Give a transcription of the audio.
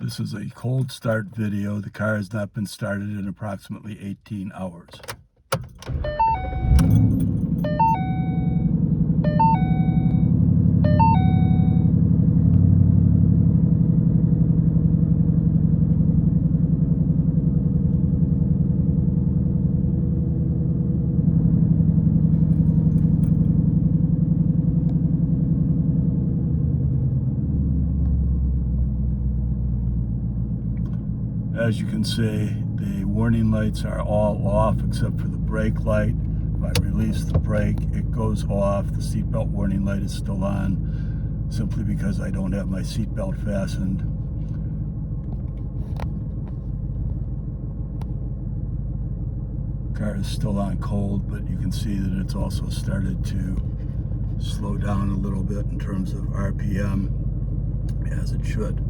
This is a cold start video. The car has not been started in approximately 18 hours. As you can see, the warning lights are all off except for the brake light. If I release the brake, it goes off. The seatbelt warning light is still on, simply because I don't have my seatbelt fastened. Car is still on cold, but you can see that it's also started to slow down a little bit in terms of RPM, as it should.